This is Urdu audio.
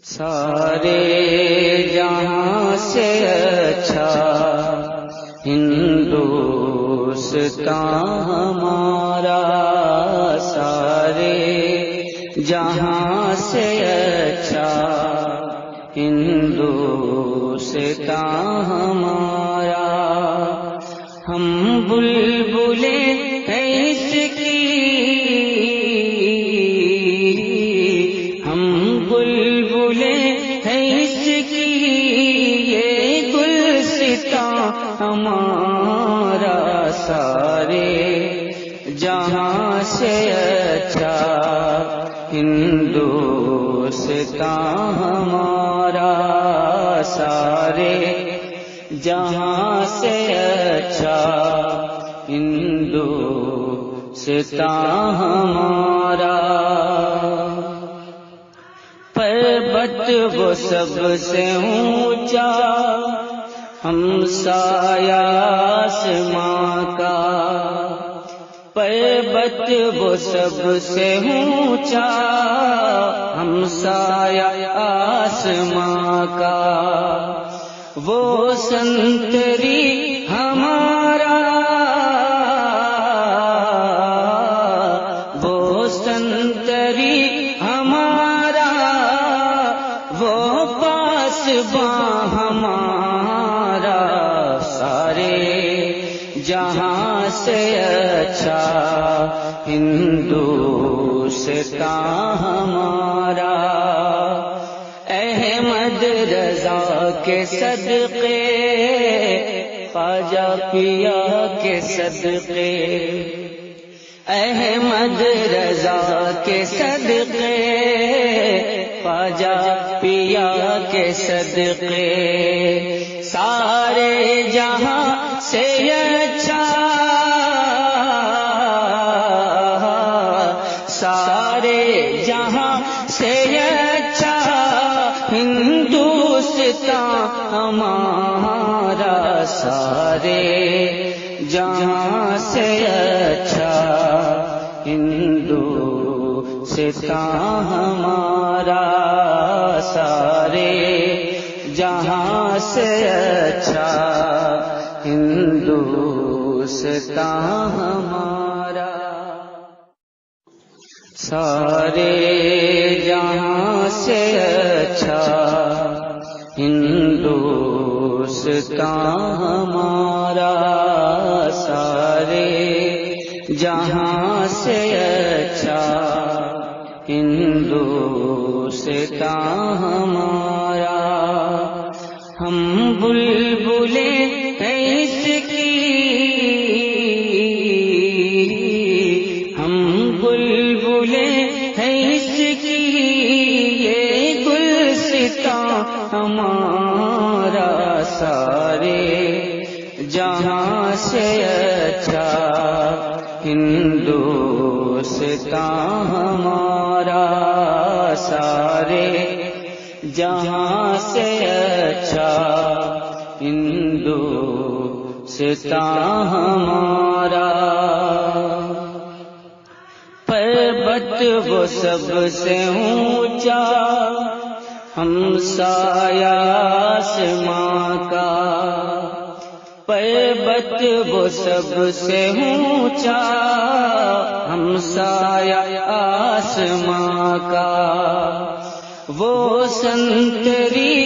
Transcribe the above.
سارے جہاں سے اچھا ہندوستان ہمارا، سارے جہاں سے اچھا ہندوستان ہمارا۔ ہم بلبلیں ہیں اس کی، ہم بلبلیں ہیں اس کی، یہ گلستان ہمارا، سارے جہاں سے اچھا ہندوستان ہمارا، سارے جہاں سے اچھا ہندوستان ہمارا۔ پربت وہ سب سے اونچا، ہمسایہ آسماں کا، پربت وہ سب سے اونچا، ہمسایہ آسماں کا، وہ سنتری ہمارا، وہ سنتری ہمارا، وہ پاسباں ہمارا، سارے جہاں سے اچھا ہندوستان ہمارا۔ احمد رضا کے صدقے، خواجہ پیا کے صدقے، احمد رضا کے صدقے، خواجہ پیا کے صدقے، سارے جہاں سے اچھا، سارے جہاں سے اچھا ہندوستان ہمارا، سارے جہاں سے اچھا ہندوستان ہمارا، سارے جہاں سے اچھا ہندوستان ہمارا، سارے جہاں سے اچھا ہندوستان ہمارا، سارے جہاں سے اچھا ہندوستان ہمارا۔ ہم بلبلیں ہیں اس کی، ہم بلبلیں ہیں اس کی، یہ گلستان ہمارا، سارے جہاں سے اچھا ہندوستان ہمارا، سارے جہاں سے اچھا ہندوستان ہمارا۔ پربت وہ سب سے اونچا، ہمسایہ آسماں کا، پربت وہ سب سے اونچا، ہمسایہ آسماں کا، وہ سنتری